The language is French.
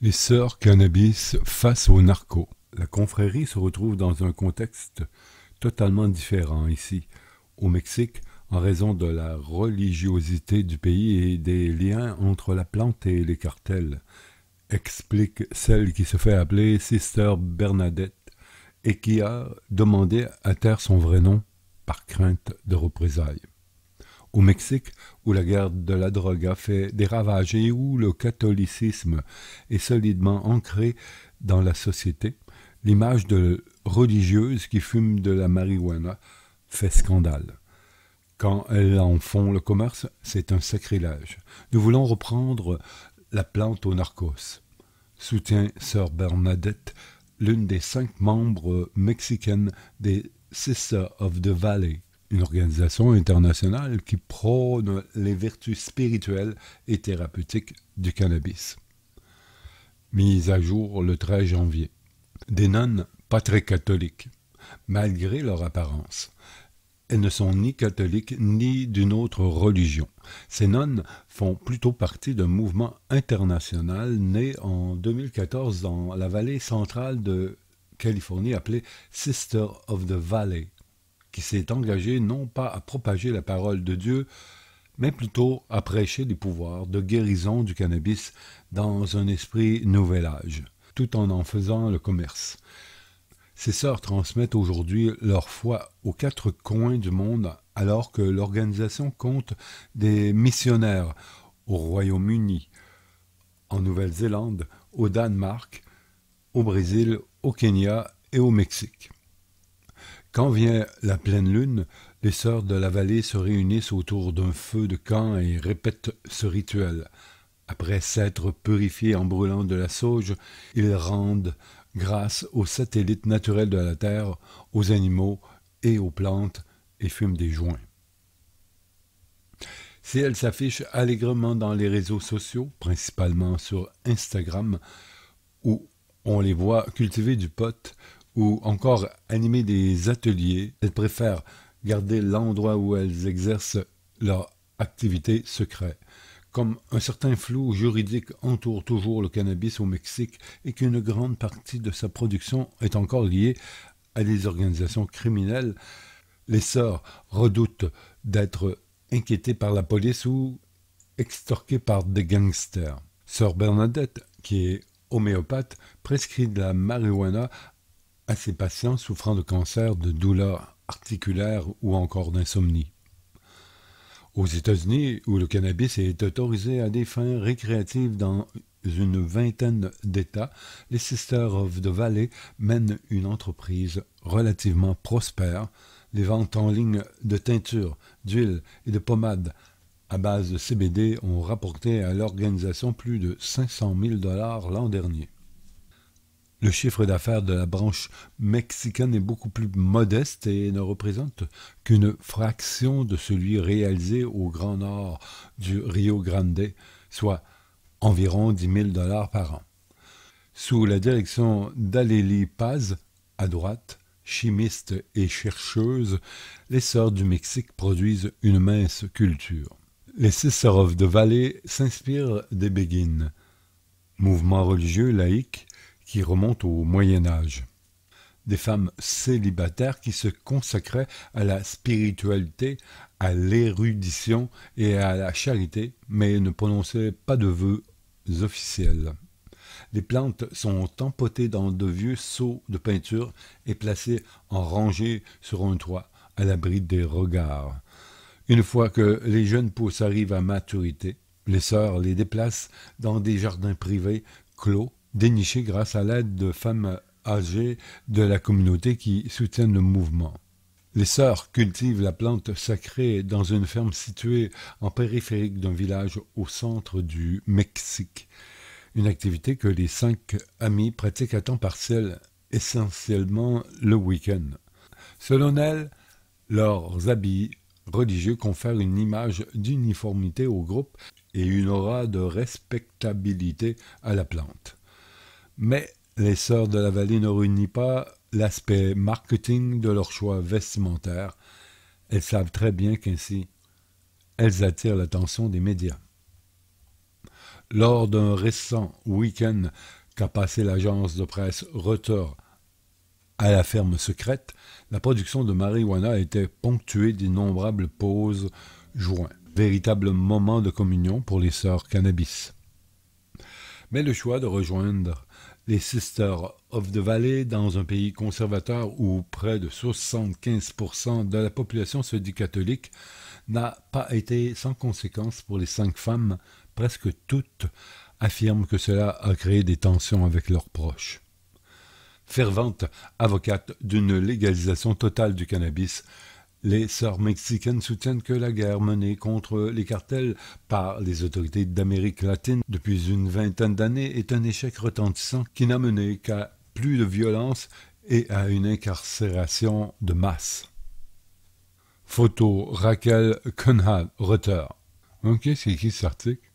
Les sœurs cannabis face aux narcos. La confrérie se retrouve dans un contexte totalement différent ici, au Mexique, en raison de la religiosité du pays et des liens entre la plante et les cartels, explique celle qui se fait appeler Sister Bernadette et qui a demandé à taire son vrai nom par crainte de représailles. Au Mexique, où la guerre de la drogue a fait des ravages et où le catholicisme est solidement ancré dans la société, l'image de religieuse qui fume de la marijuana fait scandale. Quand elles en font le commerce, c'est un sacrilège. Nous voulons reprendre la plante aux narcos, soutient Sœur Bernadette, l'une des 5 membres mexicaines des Sisters of the Valley, une organisation internationale qui prône les vertus spirituelles et thérapeutiques du cannabis. Mise à jour le 13 janvier. Des nonnes pas très catholiques, malgré leur apparence. Elles ne sont ni catholiques ni d'une autre religion. Ces nonnes font plutôt partie d'un mouvement international né en 2014 dans la vallée centrale de Californie appelé Sister of the Valley, qui s'est engagé non pas à propager la parole de Dieu, mais plutôt à prêcher les pouvoirs de guérison du cannabis dans un esprit nouvel âge, tout en faisant le commerce. Ces sœurs transmettent aujourd'hui leur foi aux 4 coins du monde alors que l'organisation compte des missionnaires au Royaume-Uni, en Nouvelle-Zélande, au Danemark, au Brésil, au Kenya et au Mexique. Quand vient la pleine lune, les sœurs de la vallée se réunissent autour d'un feu de camp et répètent ce rituel. Après s'être purifiés en brûlant de la sauge, ils rendent grâce aux satellites naturels de la Terre, aux animaux et aux plantes et fument des joints. Si elles s'affichent allègrement dans les réseaux sociaux, principalement sur Instagram, où on les voit cultiver du pot ou encore animer des ateliers, elles préfèrent garder l'endroit où elles exercent leur activité secret. Comme un certain flou juridique entoure toujours le cannabis au Mexique et qu'une grande partie de sa production est encore liée à des organisations criminelles, les sœurs redoutent d'être inquiétées par la police ou extorquées par des gangsters. Sœur Bernadette, qui est homéopathe, prescrit de la marijuana à ses patients souffrant de cancer, de douleurs articulaires ou encore d'insomnie. Aux États-Unis, où le cannabis est autorisé à des fins récréatives dans une vingtaine d'États, les Sisters of the Valley mènent une entreprise relativement prospère. Les ventes en ligne de teintures, d'huile et de pommades à base de CBD ont rapporté à l'organisation plus de 500 000 $ l'an dernier. Le chiffre d'affaires de la branche mexicaine est beaucoup plus modeste et ne représente qu'une fraction de celui réalisé au Grand Nord du Rio Grande, soit environ 10 000 $ par an. Sous la direction d'Alélie Paz, à droite, chimiste et chercheuse, les sœurs du Mexique produisent une mince culture. Les Sisters of the Valley s'inspirent des Béguines, mouvement religieux laïque qui remonte au Moyen Âge. Des femmes célibataires qui se consacraient à la spiritualité, à l'érudition et à la charité, mais ne prononçaient pas de vœux officiels. Les plantes sont empotées dans de vieux seaux de peinture et placées en rangée sur un toit, à l'abri des regards. Une fois que les jeunes pousses arrivent à maturité, les sœurs les déplacent dans des jardins privés clos, dénichés grâce à l'aide de femmes âgées de la communauté qui soutiennent le mouvement. Les sœurs cultivent la plante sacrée dans une ferme située en périphérique d'un village au centre du Mexique, une activité que les 5 amis pratiquent à temps partiel, essentiellement le week-end. Selon elles, leurs habits religieux confèrent une image d'uniformité au groupe et une aura de respectabilité à la plante. Mais les sœurs de la vallée ne renient pas l'aspect marketing de leur choix vestimentaire. Elles savent très bien qu'ainsi, elles attirent l'attention des médias. Lors d'un récent week-end qu'a passé l'agence de presse Reuters à la ferme secrète, la production de marijuana était ponctuée d'innombrables pauses joints, véritable moment de communion pour les sœurs cannabis. Mais le choix de rejoindre les Sisters of the Valley dans un pays conservateur où près de 75% de la population se dit catholique n'a pas été sans conséquence pour les 5 femmes, presque toutes affirment que cela a créé des tensions avec leurs proches. Ferventes avocates d'une légalisation totale du cannabis, les sœurs mexicaines soutiennent que la guerre menée contre les cartels par les autorités d'Amérique latine depuis une vingtaine d'années est un échec retentissant qui n'a mené qu'à plus de violence et à une incarcération de masse. Photo Raquel Conrad, Reuters. Ok, c'est qui cet article?